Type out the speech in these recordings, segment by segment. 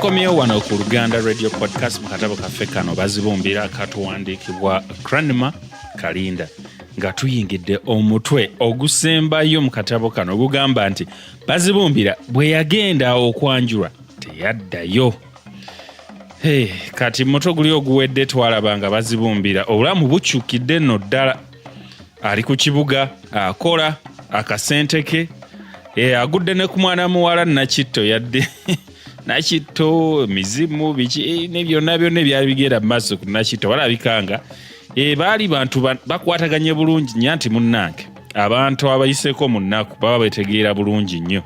Tukomyewo wano ku Luganda Radio Podcast mu katabo kaffe kano Bazibumbira katuwandiikibwa Cranma Kalinda nga tuyingidde omutwe ogusembayo mu katabo kano ogugamba nti Bazibumbira bwe yagenda okwanjulwa teyaddayo. Kati moto guli oguwedde twalabanga Bazibumbira obulamu bukyukidde nno ddala. Ali ku kibuga akola akasente ke agudde ne ku mwana muwala Nakitto yadde Nakitto mizimu biki ne byonna byali bigenda mu maaso ku Nakitto balabikanga baali bantu bakwataganye bulungi nnyo nti munnange abantu abayiseko mu nnaku baba betegeera bulungi nnyo.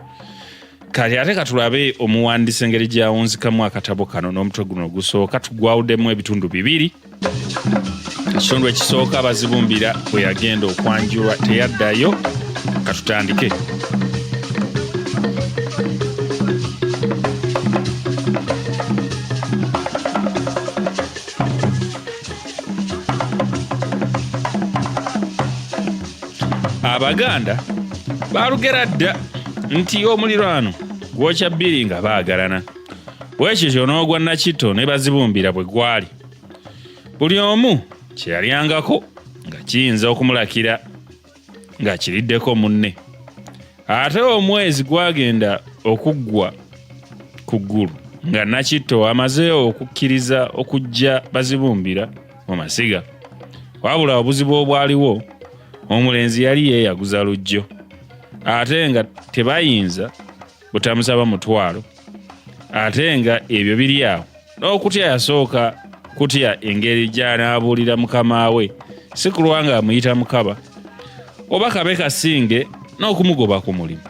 Kati ate katulabe omuwandiisi engeri gyawunzikamu akatabo kano n'omutwe guno ogusooka tugwawuddemu ebitundu bibiri. Ekitundu ekisooka Bazibumbira bwe yagenda okwanjulwa teyaddayo. Katutandike. Abaganda balugera dda nti omuliraano gwokya bbiri nga baagalana. Bwekityo n'ogwa Nakitto ne Bazibumbira bwe gwali. Buli omu kye yalyangako nga kiyinza okumulakira nga kiriddeko munne. Ate omwezi gwagenda okuggwa ku ggulu nga Nakitto amaze okukkiriza okujja Bazibumbira mu masiga. Wabula obuzibu obwaliwo, omulenzi yali yeeyaguza lujjo. Ate nga tebayinza butamusaba mutwalo. Ate nga ebyo biri awo. N'okutya yasooka kutya engeri gy'anaabuulira mukama we, si kulwa nga amuyita mukaba, oba kabe kasinge n'okumugoba ku mulimu.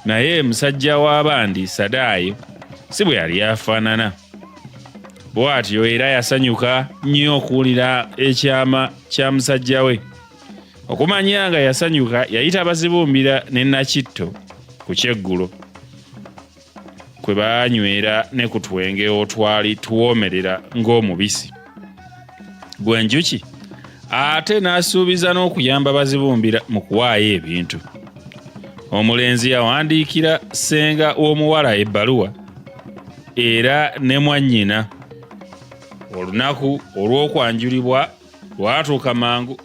Naye musajja w'abandi Sadaayo si bwe yali afaanana. Bw'atyo era yasanyuka nnyo okuwulira ekyama kya musajja we. Okumanya nga yasanyuka yayita Bazibumbira ne Nakitto ku kyeggulo kwe baanywera ne ku twenge otwali tuwoomerera ng'omubisi gw'enjuki. Ate n'asuubiza n'okuyamba Bazibumbira mu kuwaayo ebintu. Omulenzi yawandiikira ssenga w'omuwala ebbaluwa era ne mwannyina. Olunaku olw'okwanjulibwa lwatuuka mangu.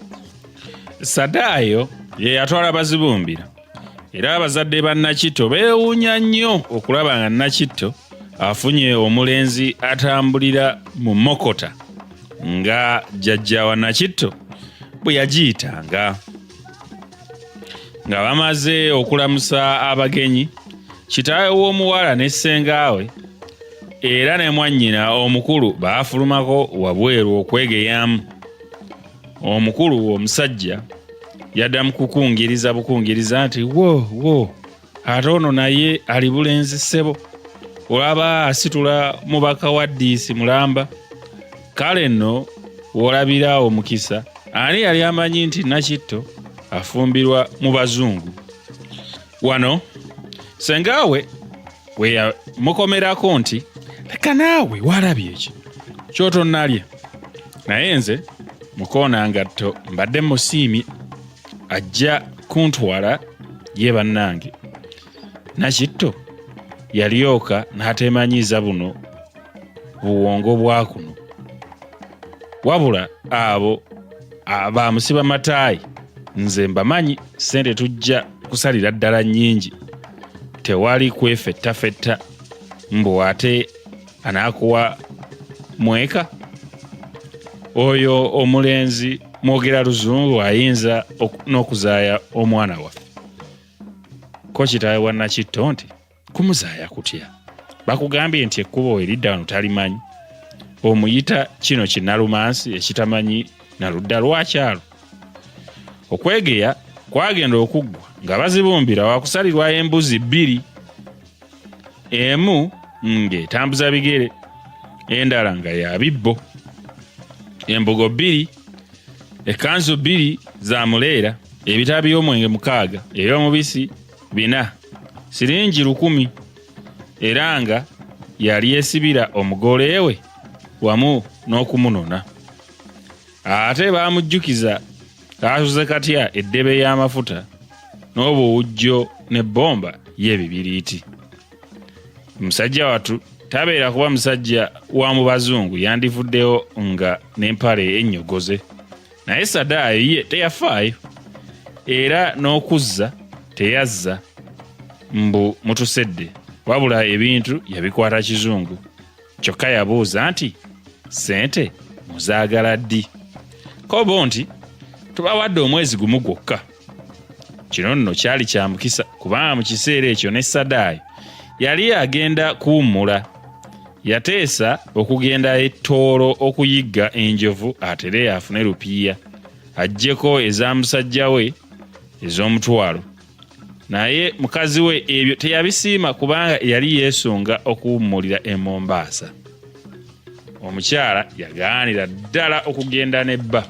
Sadaayo ye yatwala Bazibumbira era abazadde ba Nakitto beewuunya nnyo okulaba nga Nakitto afunye omulenzi atambulira mu mokota nga jjajja wa Nakitto bwe yagiyitanga. Nga bamaze okulamusa abagenyi, kitaawe w'omuwala ne ssengaawe era ne mwannyina omukulu baafulumako wabweru okwegeyamu. Omukulu omusajja yaddamu kukungiriza bukungiriza nti wo ate ono naye ali bulenzi ssebo, olaba asitula mubaka wa ddiisi mulamba. Kale nno w'olabira omukisa ani yali amanyi nti Nakitto afumbirwa mu bazungu. Wano sengaawe we yamukomerako nti leka naawe walabye eki kyotonnalya. Naye nze mukoona ngatto mbadde musiimye ajja kuntwala ye bannange. Nakitto yalyoka n'ateemanyiiza buno buwongo bwa kuno. Wabula abo abamusiba mataayi nze mbamanyi ssente tujja kusalira ddala nnyingi. Tewali kwefettafetta mbu ate anaakuwa mweka. Oyo omulenzi mwogera luzungu ayinza n'okuzaaya omwana waffe. Ko kitaawe wa Nakitto nti kumuzaaya kutya? Bakugambye nti ekkubo eridda wano talimanyi. Omuyita kino kinnalumansi ekitamanyi na ludda lwakyalo. Okwegeya kwagenda okuggwa nga Bazibumbira wakusalirwa embuzi bbiri. Emu ng'etambuza bigere, endala nga ya bibbo. Embogo bbiri, ekkanzu bbiri za muleera, ebitabo by'omwenge 6, eby'omubisi 4, siringi 1,000. Era nga yali yeesibira omugole we wamu n'okumunona. Ate baamujjukiza kaasuze katya eddebe y'amafuta n'obuwujjo n'ebbomba y'ebibiriiti. Musajja watu tabeera kuba musajja wa mu bazungu yandivuddeyo nga n'empale ennyogoze, naye Sadaayo ye teyafaayo era n'okuzza teyazza mbu mutusedde, wabula ebintu yabikwata kizungu. Kyokka yabuuza nti ssente muzaagala ddi? Kobo nti tubawadde omwezi gumu gwokka. Kino nno kyali kya mukisa kubanga mu kiseera ekyo ne Sadaayo yali agenda kuwummula. Yateesa okugenda e Tooro okuyigga enjovu atere afune rupiiya aggyeko eza musajja we ez'omutwalo. Naye mukazi we ebyo teyabisiima kubanga yali yeesunga okuwummulira e Mombasa. Omukyala yagaanira ddala okugenda nebba.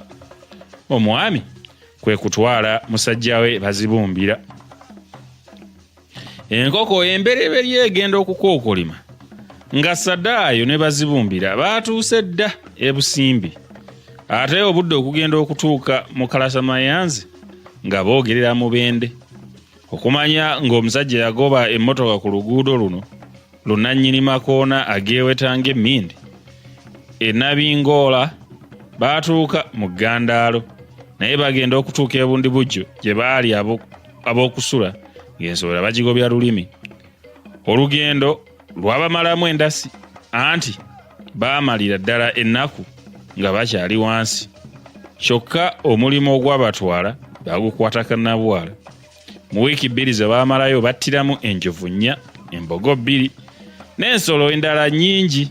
Omwami kwe kutwala musajja we Bazibumbira. Enkoko embereberye egenda okukookolima nga Sadaayo ne Bazibumbira baatuuse dda e Busimbi, ate obudde okugenda okutuuka mu Kalasamayanzi nga boogerera mu Bende, okumanya ng'omusajja yagoba emmotoka ku luguudo luno lunnannyini makoona ageewetanga emmindi e Nabingoola. Baatuuka mu Ggandaalo naye bagenda okutuuka e Bundibujjo gye baali ab'okusula ng'ensowera bagigobya lulimi. Olugendo lwabamalamu endasi, anti baamalira ddala ennaku nga bakyali wansi. Kyokka omulimu ogwabatwala bagukwata kannabwala. Mu wiiki 2 ze baamalayo battiramu enjovu 4, embogo 2 n'ensolo endala nnyingi,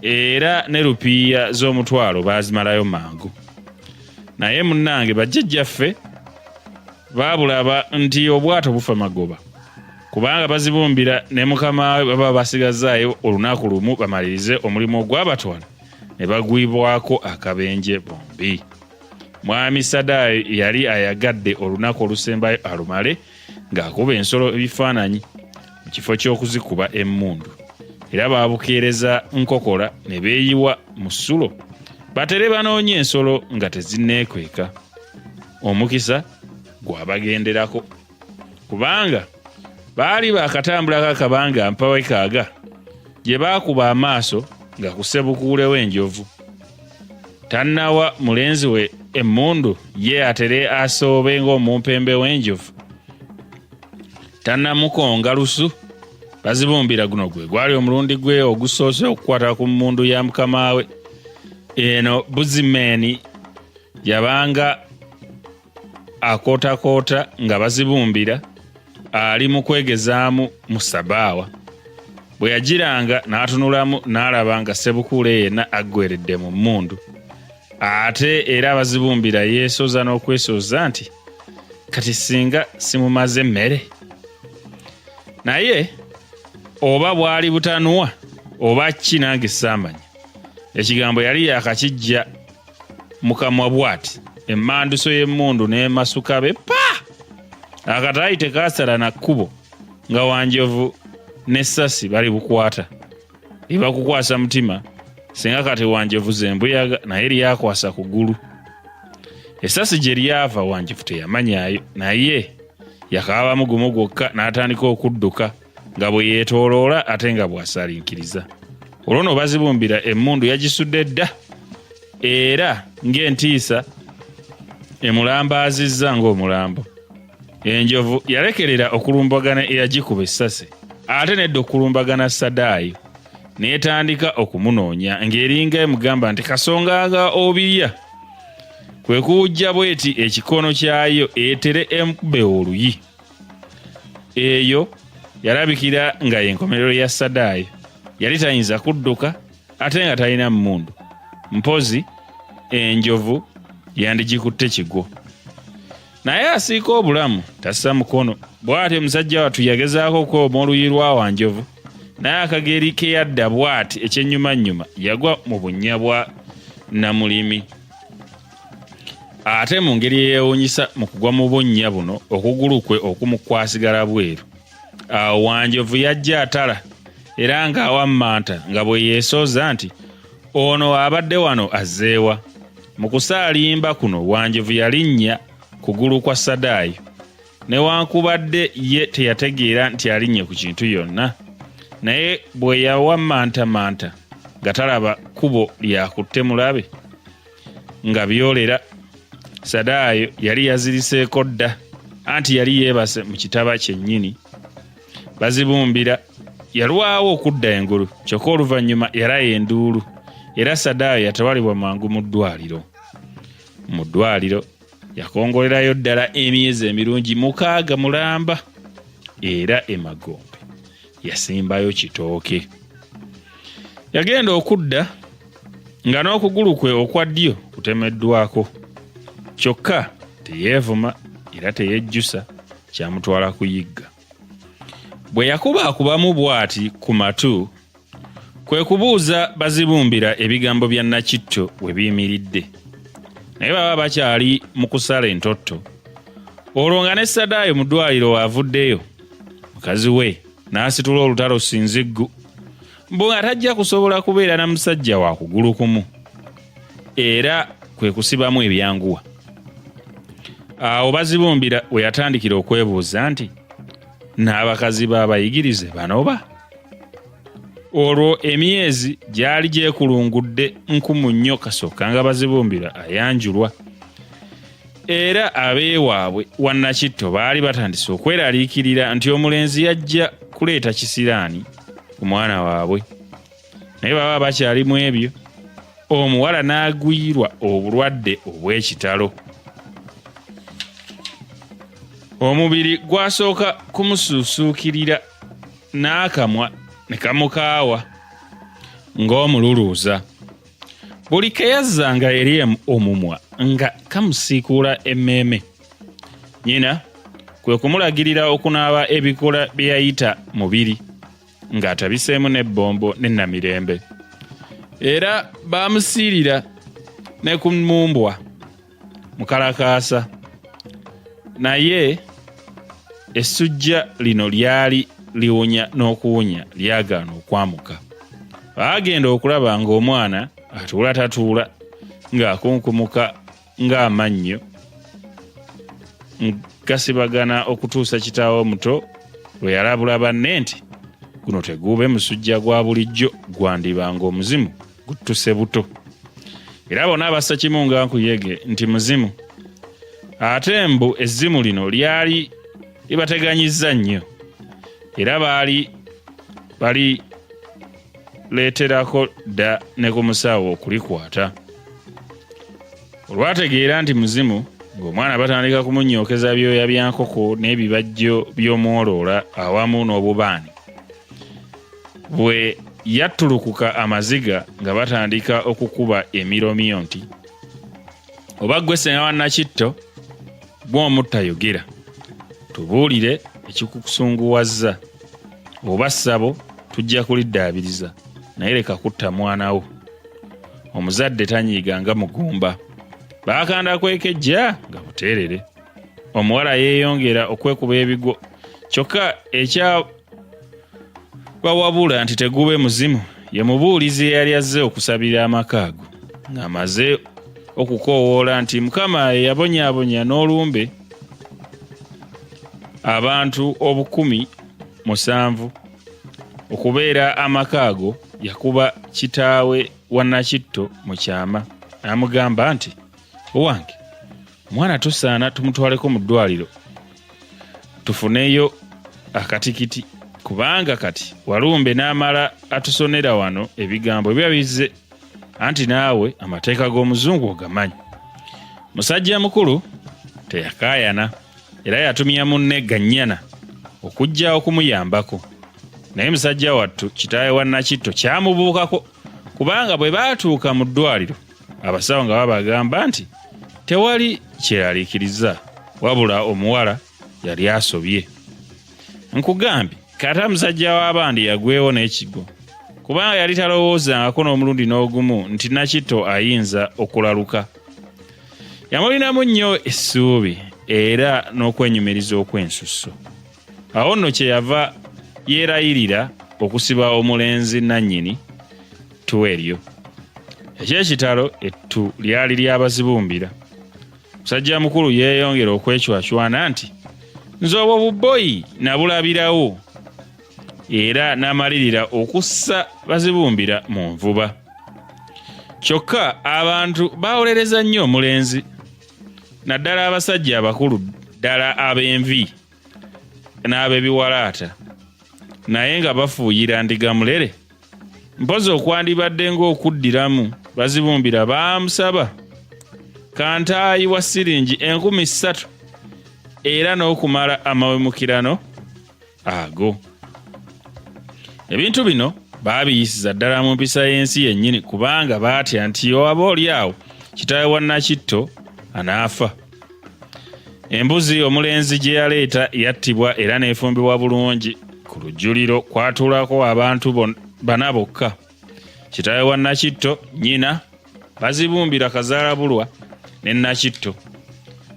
era ne rupiiya z'omutwalo baazimalayo mangu. Naye munnange bajjajjaffe baabulaba nti obwato bufa magoba, kubanga Bazibumbira ne mukama we baba basigazaayo olunaku lumu bamalirize omulimu ogwabatwala ne bagwibwako akabenje bombi. Mwami Sadaayo yali ayagadde olunaku olusembayo alumale ng'akuba ensolo ebifaananyi mu kifo ky'okuzikuba emmundu, era baabukeereza nkokola ne beeyiwa mu ssulo batere banoonye ensolo nga tezinneekweka. Omukisa gwabagenderako kubanga baali baakatambulako akabanga mpawe kaaga gye baakuba amaaso nga ku ssebukuule w'enjovu. Tannawa mulenzi we emmundu ye atere asoobe ng'omumpembe w'enjovu, tannamukonga lusu. Bazibumbira guno gwe gwali omulundi gwe ogusoose okukwata ku mmundu ya mukama we. Eno Buzimeeni yabanga akootakoota nga Bazibumbira ali mu kwegezaamu mu Sabaawa. Bwe yagiranga n'atunulamu n'alaba nga ssebukuule yenna aggweredde mu mmundu. Ate era Bazibumbira yeesoza n'okwesoza nti kati singa simumaze emmere. Naye oba bwali butanwa oba ki nange saamanya. Ekigambo yali yakakijja mu kamwa bw'ati, emmanduso y'emmundu n'emasuka be pa! Akataayi tekaasala na kkubo nga Wanjovu n'essasi bali bukwata. Libakukwasa mutima singa kati Wanjovu z'embuyaga naye lyakwasa ku ggulu. Essasi gye lyava Wanjovu teyamanyaayo, naye yakaabamu gumu gwokka n'atandika okudduka nga bwe yeetooloola ate nga bw'asalinkiriza. Olwo nno Bazibumbira emmundu yagisudde dda era ng'entiisa emulambaazizza ng'omulambo. Enjovu yalekerera okulumbagana eyagikuba essasi, ate nedda okulumbagana Sadaayo n'etandika okumunoonya ng'eringa emugamba nti kasonganga obirya. Kwe kuwujja bweti ekikono kyayo etere emukube oluyi. Eyo yalabikira nga y'enkomerero ya Sadaayo. Yali tayinza kudduka ate nga talina mmundu. Mpozi enjovu yandigikutte kigwo. Naye asiika obulamu tassa mukono. Bw'atyo musajja wattu yagezaako okukooma oluyi lwa Wanjovu, naye akageri ke yadda bw'ati ekyennyumannyuma yagwa mu bunnya bwa Namulimi. Ate mu ngeri eyeewuunyisa mu kugwa mu bunnya buno okugulu kwe okumu kwasigala bweru. Awo Wanjovu yajja atala era ng'awammanta nga bwe yeesooza nti ono abadde wano azzeewa. Mu kusaalimba kuno Wanjovu yalinnya kugulu kwa Sadaayo, newankubadde ye teyategeera nti alinnye ku kintu yonna. naye bwe yawa manta nga talaba kkubo lyakutte mulabe nga byolera. Sadaayo yali yaziriseeko dda anti yali yeebase mu kitaba kyennyini. Bazibumbira yalwawo okudda engulu kyokka oluvannyuma yalaya enduulu era Sadaayo yatwalibwa mangu mu ddwaliro. Mu ddwaliro yakongolerayo ddala emyezi emirungi 6 mulamba era emagombe yasimbayo kitooke. Yagenda okudda nga n'okugulu kwe okwa ddyo kutemeddwako kyokka teyeevuma era teyejjusa kyamutwala kuyigga. Bwe yakubakubamu bw'ati ku matu kwe kubuuza Bazibumbira ebigambo bya Nakitto we biyimiridde. Naye baba bakyali mu kusala entotto. Olwo nga ne Sadaayo mu ddwaliro waavuddeyo, mukazi we n'asitula olutalo sinziggu mbu nga tajja kusobola kubeera na musajja wa kugulu kumu era kwe kusibamu ebyanguwa. Awo Bazibumbira we yatandikira okwebuuza nti n'abakazi b'abayigirize banoba? Olwo emyezi gyali gyekulungudde nkumu nnyo kasooka nga Bazibumbira ayanjulwa. Era abeewaabwe wa Nakitto baali batandise okweraliikirira nti omulenzi yajja kuleeta kisiraani ku mwana waabwe. Naye baba bakyali mu ebyo, omuwala n'agwirwa obulwadde obw'ekitalo. Omubiri gwasooka kumusuusuukirira n'akamwa ne kamukaawa ng'omululuuza. Buli ke yazzanga eri omumwa nga kamusiikuula emmeeme. Nnyina kwe kumulagirira okunaaba ebikola bye yayita mubiri ng'atabiseemu n'ebbombo n'ennamirembe. Era baamusiirira ne kumumbwa mukalakaasa. Naye essujja lino lyali liwonya n'okuwonya lyagaana okwamuka. Baagenda okulaba ng'omwana atuula tatuula ng'akunkumuka ng'amannyo gasibagana okutuusa kitaawe omuto lwe yalabula banne nti guno teguube musujja gwa bulijjo gwandibanga omuzimu guttuse buto. Era bonna bassa kimu nga nkuyege nti muzimu. Ate mbu ezzimu lino lyali libateganyizza nnyo era bali leeterako dda ne ku musawo okulikwata. Olwategeera nti muzimu ng'omwana batandika kumunyookeza byoya bya nkoko n'ebibajjo by'omwoloola awamu n'obubaani. Bwe yattulukuka amaziga nga batandika okukuba emiromiyo nti, oba ggwe ssenga wa Nakitto bw'omutayogera tubuulire ekikukusunguwazza, oba ssabo tujja kuliddaabiriza naye leka kutta mwana wo. Omuzadde tanyiiga nga mugumba. Baakanda kwekejja nga buteerere. Omuwala yeeyongera okwekuba ebigo kyokka ekyabawabula nti tegube muzimu ye mubuulizi eyali azze okusabira amaka ago ng'amaze okukoowoola nti Mukama yabonyaabonya n'olumbe abantu 107 okubeera amaka ago. Yakuba kitaawe wa Nakitto mu kyama n'amugamba nti, owange omwana tusaana tumutwaleko mu ddwaliro tufuneyo akatikiti kubanga kati walumbe n'amala atusonera wano ebigambo ebyo bizze anti naawe amateeka g'omuzungu ogamanyi. Musajja mukulu teyakaayana era yatumya munne Gannyana okujja okumuyambako. Naye musajja wattu kitaawe wa Nakitto kyamubuukako kubanga bwe baatuuka mu ddwaliro abasawo nga babagamba nti tewali kyeraliikiriza wabula omuwala yali asobye. Nkugambye kata musajja w'abandi yagwewo n'ekigo kubanga yali talowoozangako n'omulundi n'ogumu nti Nakitto ayinza okulaluka. Yamulinamu nnyo essuubi era n'okwenyumiriza okw'ensusso. Awo nno kyeyava yeerayirira okusiba omulenzi nannyini ttu eryo. Eky'ekitalo ettu lyali lya Bazibumbira. Musajja mukulu yeeyongera okwecwacwana nti nze obwo bubboyi nabulabirawo. era n'amalirira okussa Bazibumbira mu nvuba. Kyokka abantu bawolereza nnyo omulenzi, naddala abasajja abakulu ddala ab'envi n'ab'ebiwalaata, naye nga bafuuyira ndigamulere. Mpozi okwandibadde ng'okuddiramu, Bazibumbira baamusaba kantaayi wa siringi 3,000 era n'okumala amawemukirano ago. Ebintu bino baabiyisiza ddala mu mpisa y'ensi yennyini kubanga baatya nti oba oliawo kitaawe wa Nakitto anaafa. Embuzi omulenzi gye yaleeta yattibwa era n'efumbibwa bulungi. Ku lujjuliro kwatuulako abantu bana bokka: kitaawe wa Nakitto, nnyina Bazibumbira Kazaalabulwa ne Nakitto.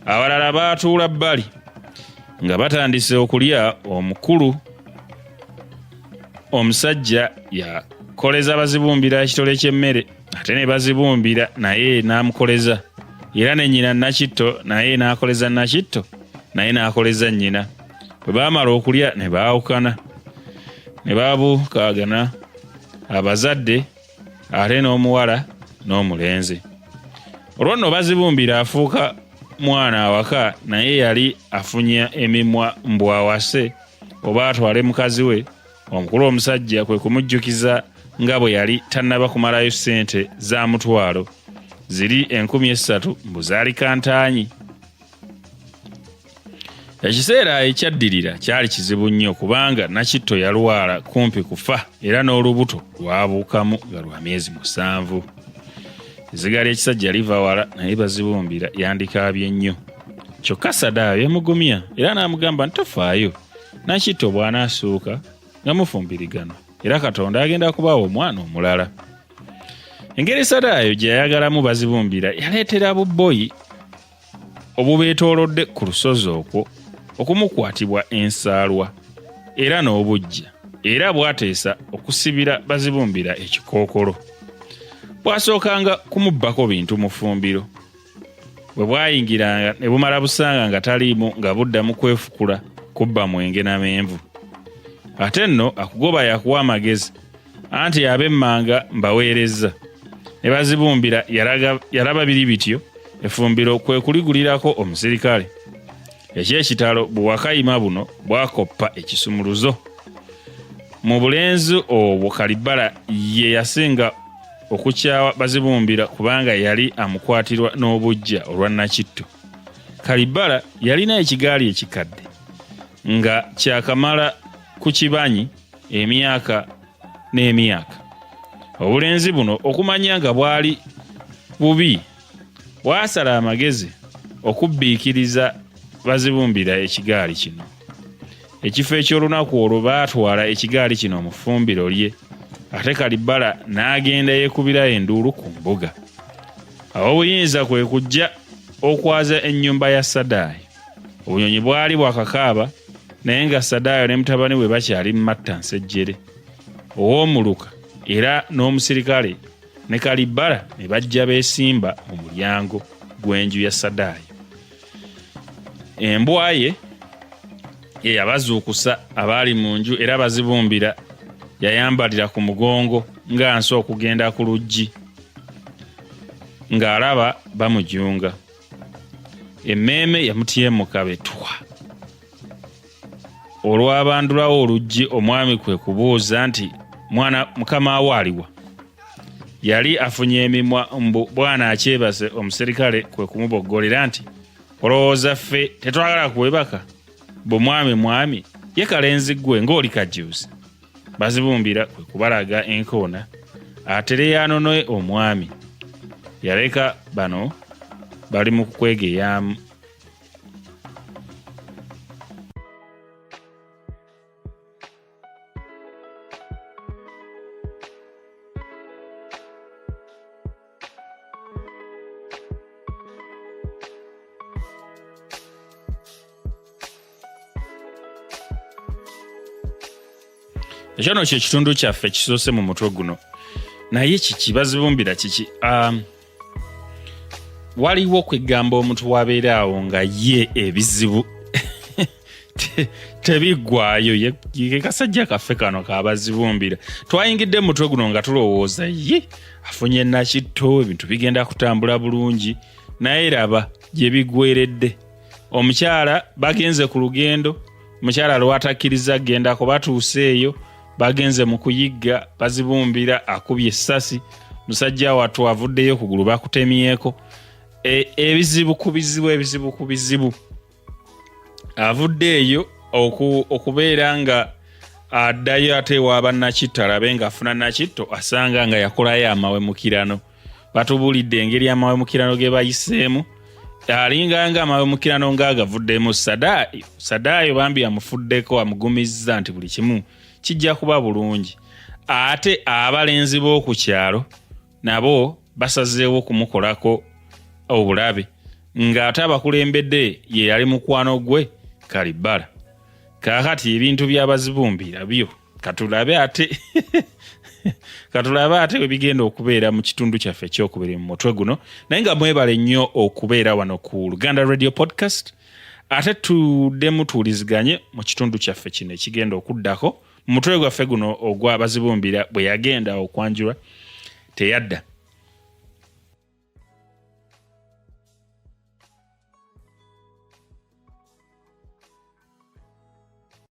Abalala baatuula bbali nga batandise okulya. Omukulu omusajja yakoleza Bazibumbira ekitole ky'emmere, ate ne Bazibumbira naye n'amukoleza, era ne nnyina Nakitto naye n'akoleza Nakitto, naye n'akoleza nnyina. Bwe baamala okulya ne baawukana, ne baabukaagana, abazadde ate n'omuwala n'omulenzi. Olwo nno Bazibumbira afuuka mwana awaka, naye yali afunya emimwa mbwawase oba atwale mukazi we. Omukulu omusajja kwe kumujjukiza nga bwe yali tannaba kumalayo ssente za mutwalo ziri 3,000 mbuzaali kantaanyi. Ekiseera ekyaddirira kyali kizibu nnyo kubanga Nakitto yalwala kumpi kufa era n'olubuto lwabuukamu nga lwa myezi 7. Ezziga ly'ekisajja liva wala, naye Bazibumbira yandikaabye nnyo. Kyokka Sadaayo yamugumya era n'amugamba nti tofaayo, Nakitto bw'anaasuuka nga mufumbirigano era Katonda agenda kubawa omwana omulala. Engeri Sadaayo gye yayagalamu Bazibumbira yaleetera bubboyi obubeetoolodde ku lusozi okwo okumukwatibwa ensaalwa era n'obujja, era bwateesa okusibira Bazibumbira ekikookolo. Bwasookanga kumubbako bintu mu ffumbiro, bwe bwayingiranga ne bumala busanga nga taliimu nga buddamu kwefukula kubba mwenge n'amenvu. Ate nno akugoba yakuwa amagezi anti ab'emmanga mbaweerezza. Ne Bazibumbira yalaba biri bityo, effumbiro kwe kuligulirako omusirikale. Eky'ekitalo bwewakayima buno bwakoppa ekisumuluzo. Mu bulenzi obwo Kalibbala ye yasinga okukyawa Bazibumbira kubanga yali amukwatirwa n'obujja olwa Nakitto. Kalibbala yalina ekigaali ekikadde nga kyakamala ku kibanyi emyaka n'emyaka. Obulenzi buno okumanya nga bwali bubi bwasala amagezi okubbiikiriza Bazibumbira ekigaali kino. Ekifo eky'olunaku olwo baatwala ekigaali kino mu ffumbiro lye, ate Kalibbala n'agenda yeekubira enduulu ku mbuga. Awo buyinza kwe kujja okwaza ennyumba ya Sadaayo. Obunyonyi bwali bwakakaaba, naye nga Sadaayo ne mutabani we bakyali mu mattansejjere. Ow'omuluka era n'omusirikale ne Kalibbala ne bajja beesimba mu mulyango gw'enju ya Sadaayo. Embwa ye yabazuukusa abaali mu nju era Bazibumbira yayambalira ku mugongo ng'ansi okugenda ku luggi ng'alaba bamujunga. Emmeeme yamutyemuka betwa. Olwabandulawo oluggi, omwami kwe kubuuza nti mwana mukama we aliwa? Yali afunye emimwa mbu bwana akyebase. Omuserikale kwe kumuboggolera nti olowooza ffe tetwagala kuwebaka? Mwami ye kalenzi ggwe ng'oli kajuuzi. Bazibumbira kwe kubalaga enkoona atere yanonoye omwami. Yaleka bano bali mu kwegeyamu. Ekyo kye kitundu kyaffe kisoose mu mutwe guno. Naye kiki Bazibumbira kiki? Waliwo kwegamba omuntu wabeera awo nga ye ebizibu tebiggwayo ye kasajja kaffe kano kabazibumbira. Twayingidde mu mutwe guno nga tulowooza afunye Nakitto, ebintu bigenda kutambula bulungi, naye raba gye biggweredde. Omukyala bagenze ku lugendo, omukyala lwatakkiriza gendako, batuuseeyo bagenze mu kuyigga, Bazibumbira akubye essasi, musajja wattu avuddeyo kugulu bakutemyeko. Ebizibu ku bizibu avuddeeyo okubeera nga addayo ate waaba Nakitto alabe nga afuna Nakitto, asanga nga yakolayo amawemukirano. Batubulidde engeri amawemukirano ge bayiseemu, alinga nga amawemukirano ng'agavuddemu. Sadaayo bambi amufuddeko, amugumizza nti buli kimu kijja kuba bulungi. Ate abalenzi b'oku kyalo nabo basazeewo kumukolako obulabe, ng'ate abakulembedde ye yali mukwano gwe Kalibala. Kaakati ebintu by'Abazibumbira byo katulabe ate we bigenda okubeera mu kitundu kyaffe ekyokubiri mu mutwe guno. Naye nga mwebale nnyo okubeera wano ku Luganda Radio Podcast, ate tuddemu tuwuliziganye mu kitundu kyaffe kino ekigenda okuddako mu mutwe gwaffe guno ogw'Abazibumbira bwe yagenda okwanjulwa Teyadda.